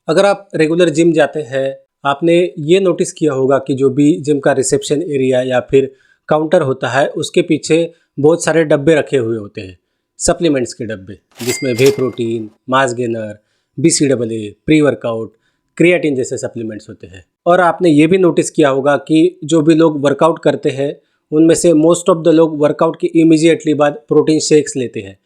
अगर आप regular gym जाते हैं, आपने ये नोटिस किया होगा कि जो भी जिम का रिसेप्शन एरिया या फिर काउंटर होता है, उसके पीछे बहुत सारे डब्बे रखे हुए होते हैं, सप्लीमेंट्स के डब्बे, जिसमें whey protein, mass gainer, BCAA, pre workout, creatine जैसे सप्लीमेंट्स होते हैं। और आपने ये भी नोटिस किया होगा कि जो भी लोग वर्कआउट करते हैं, उनमें से मोस्ट ऑफ द लोग वर्कआउट की इमीडिएटली बाद प्रोटीन शेक्स लेते हैं,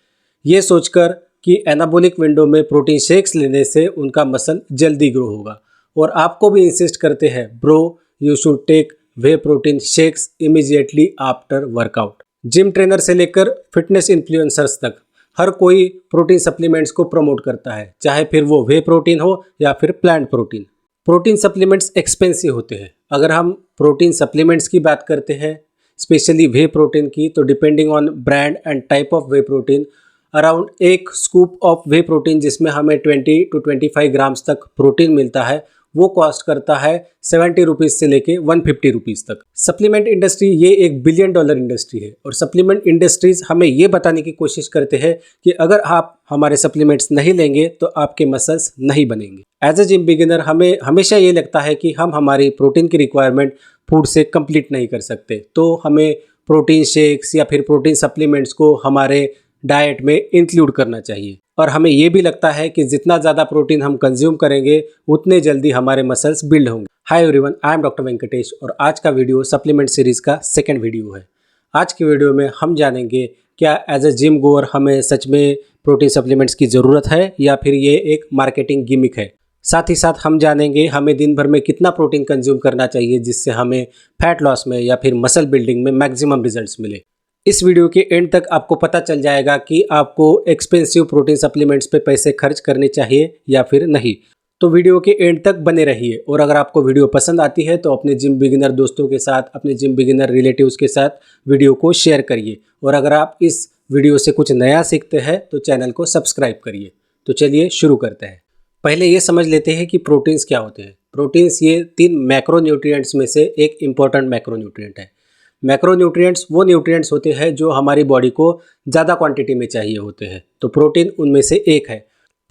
ये सोचकर कि एनाबॉलिक विंडो में प्रोटीन शेक्स लेने से उनका मसल जल्दी ग्रो होगा। और आपको भी इंसिस्ट करते हैं, bro you should take whey protein shakes immediately after workout. Gym trainer से लेकर फिटनेस इन्फ्लुएंसर्स तक हर कोई प्रोटीन सप्लीमेंट्स को प्रमोट करता है, चाहे फिर वो वे प्रोटीन हो या फिर plant protein. Protein supplements expensive होते हैं। अगर हम प्रोटीन सप्लीमेंट्स की बात करते हैं, स्पेशली वे प्रोटीन की, तो depending on brand and type of way protein, around एक स्कूप ऑफ वे प्रोटीन जिसमें हमें 20 to 25 ग्राम्स तक प्रोटीन मिलता है, वो कॉस्ट करता है 70 रुपीज़ से लेके 150 रुपीज़ तक। सप्लीमेंट इंडस्ट्री ये एक $1 बिलियन इंडस्ट्री है और सप्लीमेंट इंडस्ट्रीज हमें ये बताने की कोशिश करते हैं कि अगर आप हमारे सप्लीमेंट्स नहीं लेंगे तो आपके मसल्स नहीं बनेंगे। एज ए जिम बिगिनर हमें हमेशा ये लगता है कि हम हमारी प्रोटीन की रिक्वायरमेंट फूड से कंप्लीट नहीं कर सकते, तो हमें प्रोटीन शेक्स या फिर प्रोटीन सप्लीमेंट्स को हमारे डाइट में इंक्लूड करना चाहिए। और हमें ये भी लगता है कि जितना ज़्यादा प्रोटीन हम कंज्यूम करेंगे उतने जल्दी हमारे मसल्स बिल्ड होंगे। Hi everyone, I am doctor Venkatesh और आज का वीडियो सप्लीमेंट सीरीज़ का सेकंड वीडियो है। आज की वीडियो में हम जानेंगे क्या एज ए जिम गोअर हमें सच में प्रोटीन सप्लीमेंट्स की ज़रूरत है या फिर ये एक मार्केटिंग गिमिक है। साथ ही साथ हम जानेंगे हमें दिन भर में कितना प्रोटीन कंज्यूम करना चाहिए जिससे हमें फैट लॉस में या फिर मसल बिल्डिंग में मैक्सिमम रिजल्ट्स मिले। इस वीडियो के एंड तक आपको पता चल जाएगा कि आपको एक्सपेंसिव प्रोटीन सप्लीमेंट्स पे पैसे खर्च करने चाहिए या फिर नहीं। तो वीडियो के एंड तक बने रहिए और अगर आपको वीडियो पसंद आती है तो अपने जिम बिगिनर दोस्तों के साथ, अपने जिम बिगिनर रिलेटिव्स के साथ वीडियो को शेयर करिए। और अगर आप इस वीडियो से कुछ नया सीखते हैं तो चैनल को सब्सक्राइब करिए। तो चलिए शुरू करते हैं। पहले ये समझ लेते हैं कि प्रोटीन्स क्या होते हैं। प्रोटीन्स ये 3 मैक्रोन्यूट्रिएंट्स में से एक इम्पॉर्टेंट मैक्रोन्यूट्रिएंट है। मैक्रोन्यूट्रिएंट्स वो न्यूट्रिएंट्स होते हैं जो हमारी बॉडी को ज़्यादा क्वांटिटी में चाहिए होते हैं, तो प्रोटीन उनमें से एक है।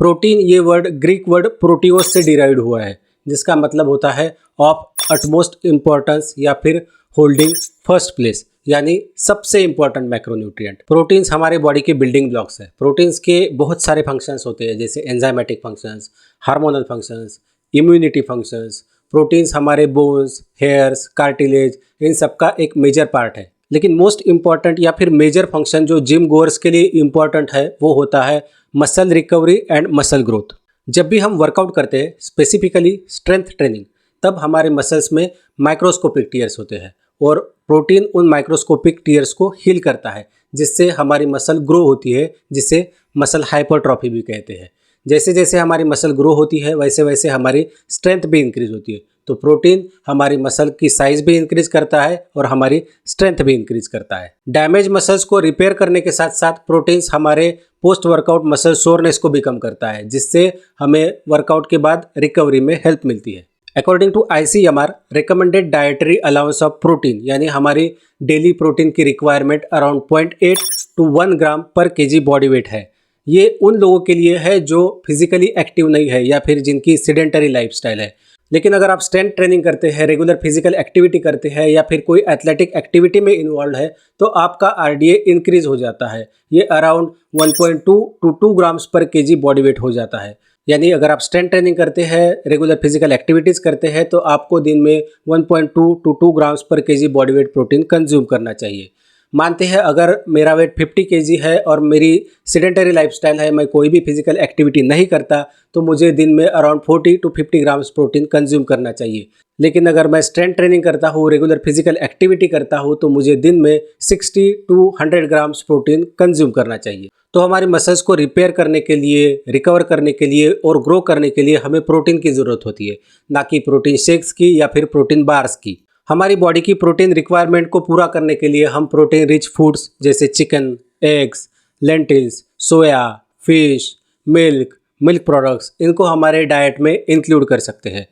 प्रोटीन ये वर्ड ग्रीक वर्ड प्रोटियोस से डिराइव्ड हुआ है, जिसका मतलब होता है ऑफ अटमोस्ट इम्पॉर्टेंस या फिर होल्डिंग फर्स्ट प्लेस, यानी सबसे इम्पॉर्टेंट मैक्रोन्यूट्रिएंट। प्रोटीन्स हमारे बॉडी के बिल्डिंग ब्लॉक्स है। प्रोटीन्स के बहुत सारे फंक्शंस होते हैं, जैसे enzymatic functions, hormonal functions, immunity functions. Proteins हमारे बोन्स, हेयर्स, कार्टिलेज, इन सब का एक मेजर पार्ट है। लेकिन मोस्ट इम्पॉर्टेंट या फिर मेजर फंक्शन जो जिम गोअर्स के लिए इम्पॉर्टेंट है वो होता है muscle recovery and muscle growth. जब भी हम वर्कआउट करते हैं, स्पेसिफिकली स्ट्रेंथ ट्रेनिंग, तब हमारे मसल्स में माइक्रोस्कोपिक टीयर्स होते हैं और प्रोटीन उन माइक्रोस्कोपिक टीयर्स को हील करता है, जिससे हमारी मसल ग्रो होती है, जिसे मसल हाइपरट्रॉफी भी कहते हैं। जैसे जैसे हमारी मसल ग्रो होती है वैसे वैसे हमारी स्ट्रेंथ भी इंक्रीज होती है। तो प्रोटीन हमारी मसल की साइज भी इंक्रीज करता है और हमारी स्ट्रेंथ भी इंक्रीज करता है। डैमेज मसल्स को रिपेयर करने के साथ साथ प्रोटीन्स हमारे पोस्ट वर्कआउट मसल सोरनेस को भी कम करता है, जिससे हमें वर्कआउट के बाद रिकवरी में हेल्प मिलती है। According to ICMR recommended dietary allowance of protein, यानी हमारी डेली प्रोटीन की requirement around 0.8 to 1 gram per kg body weight है। ये उन लोगों के लिए है जो फिजिकली एक्टिव नहीं है या फिर जिनकी सेडेंटरी लाइफस्टाइल है। लेकिन अगर आप स्ट्रेंथ ट्रेनिंग करते हैं, रेगुलर फिजिकल एक्टिविटी करते हैं या फिर कोई एथलेटिक एक्टिविटी में इन्वॉल्व है, तो आपका RDA इंक्रीज हो जाता है। ये अराउंड 1.2 to 2 ग्राम्स पर kg बॉडी वेट हो जाता है। यानी अगर आप स्ट्रेंथ ट्रेनिंग करते हैं, रेगुलर फिजिकल एक्टिविटीज़ करते हैं, तो आपको दिन में 1.2 to 2 ग्राम्स पर kg body weight protein consume करना चाहिए। मानते हैं अगर मेरा वेट 50 kg है और मेरी सेडेंटरी लाइफस्टाइल है, मैं कोई भी फिजिकल एक्टिविटी नहीं करता, तो मुझे दिन में around 40 to 50 grams protein consume करना चाहिए। लेकिन अगर मैं स्ट्रेंथ ट्रेनिंग करता हूँ, रेगुलर फिजिकल एक्टिविटी करता हूँ, तो मुझे दिन में 60 to 100 ग्राम्स प्रोटीन कंज्यूम करना चाहिए। तो हमारी मसल्स को रिपेयर करने के लिए, रिकवर करने के लिए और ग्रो करने के लिए हमें प्रोटीन की ज़रूरत होती है, ना कि प्रोटीन शेक्स की या फिर प्रोटीन बार्स की। हमारी बॉडी की प्रोटीन रिक्वायरमेंट को पूरा करने के लिए हम प्रोटीन रिच फूड्स जैसे चिकन, एग्स, लेंटिल्स, सोया, फिश, मिल्क प्रोडक्ट्स, इनको हमारे डाइट में इंक्लूड कर सकते हैं।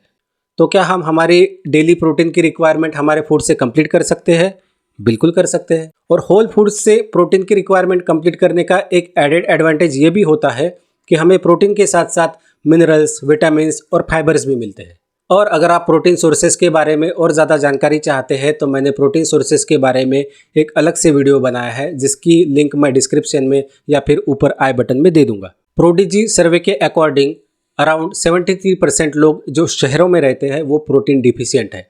तो क्या हम हमारी डेली प्रोटीन की रिक्वायरमेंट हमारे फूड से कंप्लीट कर सकते हैं? बिल्कुल कर सकते हैं। और होल फूड्स से प्रोटीन की रिक्वायरमेंट कंप्लीट करने का एक एडेड एडवांटेज ये भी होता है कि हमें प्रोटीन के साथ साथ मिनरल्स, विटामिन्स और फाइबर्स भी मिलते हैं। और अगर आप प्रोटीन सोर्सेज के बारे में और ज़्यादा जानकारी चाहते हैं तो मैंने प्रोटीन सोर्सेज के बारे में एक अलग से वीडियो बनाया है, जिसकी लिंक मैं डिस्क्रिप्शन में या फिर ऊपर आई बटन में दे दूंगा। प्रोडीजी सर्वे के अकॉर्डिंग अराउंड 73% लोग जो शहरों में रहते हैं वो प्रोटीन डिफिशियंट है।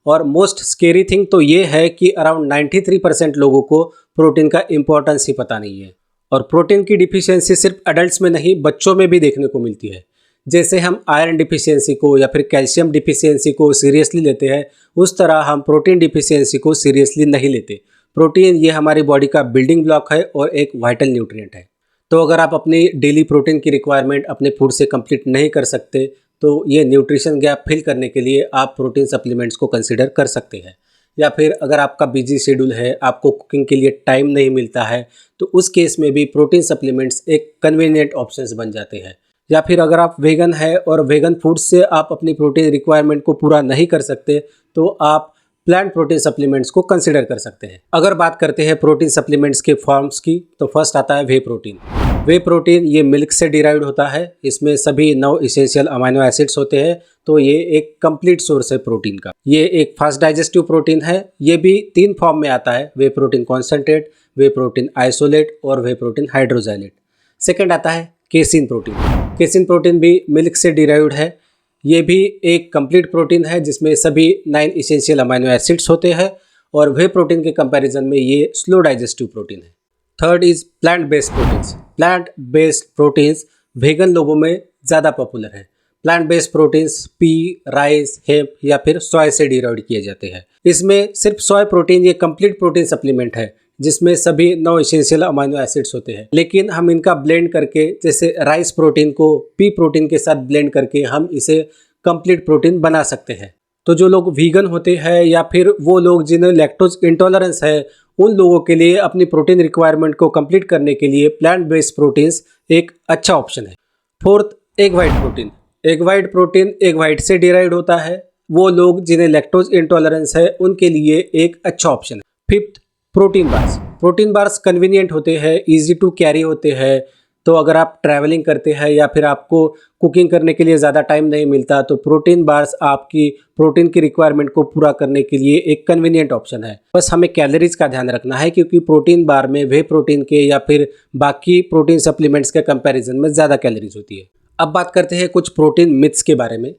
और मोस्ट स्केरी थिंग तो ये है कि अराउंड 93% लोगों को प्रोटीन का इम्पोर्टेंस ही पता नहीं है। और प्रोटीन की डिफिशियंसी सिर्फ अडल्ट्स में नहीं, बच्चों में भी देखने को मिलती है। जैसे हम आयरन डिफिशियंसी को या फिर कैल्शियम डिफिशियंसी को सीरियसली लेते हैं, उस तरह हम प्रोटीन डिफिशियंसी को सीरियसली नहीं लेते। प्रोटीन ये हमारी बॉडी का बिल्डिंग ब्लॉक है और एक वाइटल न्यूट्रिएंट है। तो अगर आप अपनी डेली प्रोटीन की रिक्वायरमेंट अपने फूड से कंप्लीट नहीं कर सकते तो ये न्यूट्रिशन गैप फिल करने के लिए आप प्रोटीन सप्लीमेंट्स को कंसिडर कर सकते हैं। या फिर अगर आपका बिजी शेड्यूल है, आपको कुकिंग के लिए टाइम नहीं मिलता है, तो उस केस में भी प्रोटीन सप्लीमेंट्स एक कन्वीनियंट ऑप्शंस बन जाते हैं। या फिर अगर आप वेगन है और वेगन फूड से आप अपनी प्रोटीन रिक्वायरमेंट को पूरा नहीं कर सकते तो आप प्लांट प्रोटीन सप्लीमेंट्स को कंसिडर कर सकते हैं। अगर बात करते हैं प्रोटीन सप्लीमेंट्स के फॉर्म्स की तो फर्स्ट आता है वे प्रोटीन। वे प्रोटीन ये मिल्क से डिराइव्ड होता है। इसमें सभी 9 इसेंशियल अमाइनो एसिड्स होते हैं, तो ये एक कंप्लीट सोर्स है प्रोटीन का। ये एक फास्ट डाइजेस्टिव प्रोटीन है। ये भी 3 फॉर्म में आता है, वे प्रोटीन कॉन्सेंट्रेट, वे प्रोटीन आइसोलेट और वे प्रोटीन हाइड्रोजाइलेट। सेकेंड आता है केसिन प्रोटीन। केसिन प्रोटीन भी मिल्क से डिराइव्ड है। ये भी एक कंप्लीट प्रोटीन है जिसमें सभी 9 इसेंशियल अमाइनो एसिड्स होते हैं और वे प्रोटीन के कंपैरिजन में ये स्लो डाइजेस्टिव प्रोटीन है। Third is plant based proteins. Plant based proteins vegan लोगों में ज़्यादा पॉपुलर है। Plant based proteins pea, rice, hemp या फिर सोया से डिराइव्ड किए जाते हैं। इसमें सिर्फ सोया प्रोटीन ये कंप्लीट प्रोटीन सप्लीमेंट है जिसमें सभी 9 इसेंशियल अमाइनो एसिड्स होते हैं, लेकिन हम इनका ब्लेंड करके, जैसे राइस प्रोटीन को पी प्रोटीन के साथ ब्लेंड करके हम इसे कंप्लीट प्रोटीन बना सकते हैं। तो जो लोग वीगन होते हैं या फिर वो लोग जिन्हें लैक्टोज इंटॉलरेंस है, उन लोगों के लिए अपनी प्रोटीन रिक्वायरमेंट को कंप्लीट करने के लिए प्लांट बेस्ड प्रोटीन्स एक अच्छा ऑप्शन है। Fourth, egg white protein. Egg white protein egg white से डिराइव्ड होता है। वो लोग जिन्हें लैक्टोज इंटॉलरेंस है उनके लिए एक अच्छा ऑप्शन है। Fifth, protein bars. Protein bars convenient होते हैं, इजी टू कैरी होते हैं। तो अगर आप ट्रैवलिंग करते हैं या फिर आपको कुकिंग करने के लिए ज़्यादा टाइम नहीं मिलता तो प्रोटीन बार्स आपकी प्रोटीन की रिक्वायरमेंट को पूरा करने के लिए एक कन्वीनियंट ऑप्शन है। बस हमें कैलोरीज का ध्यान रखना है क्योंकि प्रोटीन बार में वे प्रोटीन के या फिर बाकी प्रोटीन सप्लीमेंट्स के कंपैरिजन में ज़्यादा कैलोरीज होती है। अब बात करते हैं कुछ प्रोटीन मिथ्स के बारे में।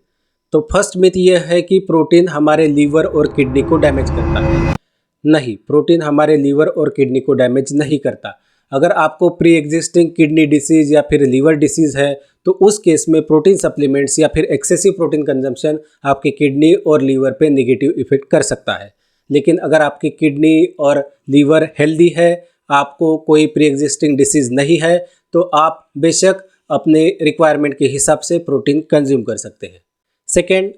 तो फर्स्ट मिथ ये है कि प्रोटीन हमारे लीवर और किडनी को डैमेज करता है। नहीं, प्रोटीन हमारे लीवर और किडनी को डैमेज नहीं करता। अगर आपको प्री एग्जिस्टिंग किडनी डिसीज़ या फिर लीवर डिसीज़ है तो उस केस में प्रोटीन सप्लीमेंट्स या फिर एक्सेसिव प्रोटीन कंजम्पशन आपकी किडनी और लीवर पे नेगेटिव इफेक्ट कर सकता है। लेकिन अगर आपकी किडनी और लीवर हेल्दी है, आपको कोई प्री एग्जिस्टिंग डिसीज़ नहीं है, तो आप बेशक अपने रिक्वायरमेंट के हिसाब से प्रोटीन कंज्यूम कर सकते हैं। सेकेंड,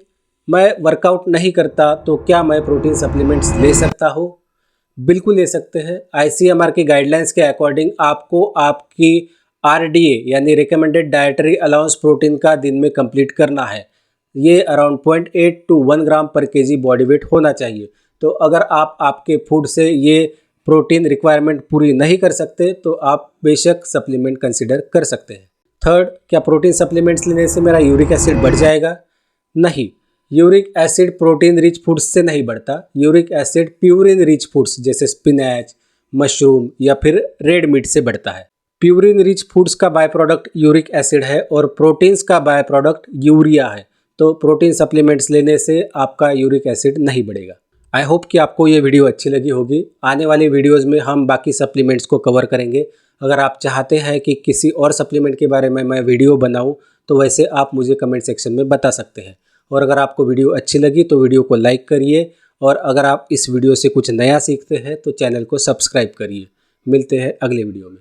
मैं वर्कआउट नहीं करता तो क्या मैं प्रोटीन सप्लीमेंट्स ले सकता हूँ? बिल्कुल ले सकते हैं। ICMR की गाइडलाइंस के अकॉर्डिंग आपको आपकी RDA यानी रिकमेंडेड डाइटरी अलाउंस प्रोटीन का दिन में कंप्लीट करना है। ये अराउंड 0.8 to 1 ग्राम पर केजी बॉडी वेट होना चाहिए। तो अगर आप आपके फूड से ये प्रोटीन रिक्वायरमेंट पूरी नहीं कर सकते तो आप बेशक सप्लीमेंट कंसिडर कर सकते हैं। थर्ड, क्या प्रोटीन सप्लीमेंट्स लेने से मेरा यूरिक एसिड बढ़ जाएगा? नहीं, uric acid protein rich foods से नहीं बढ़ता। Uric acid purine rich foods जैसे स्पिनच, मशरूम या फिर रेड मीट से बढ़ता है। प्यूरिन रिच फूड्स का बाय प्रोडक्ट यूरिक एसिड है और प्रोटीन्स का बाय प्रोडक्ट यूरिया है। तो प्रोटीन सप्लीमेंट्स लेने से आपका यूरिक एसिड नहीं बढ़ेगा। आई होप कि आपको ये वीडियो अच्छी लगी होगी। आने वाली वीडियोज़ में हम बाकी सप्लीमेंट्स को कवर करेंगे। अगर आप चाहते हैं कि किसी और सप्लीमेंट के बारे में मैं वीडियो बनाऊँ तो वैसे आप मुझे कमेंट सेक्शन में बता सकते हैं। और अगर आपको वीडियो अच्छी लगी तो वीडियो को लाइक करिए और अगर आप इस वीडियो से कुछ नया सीखते हैं तो चैनल को सब्सक्राइब करिए। मिलते हैं अगले वीडियो में।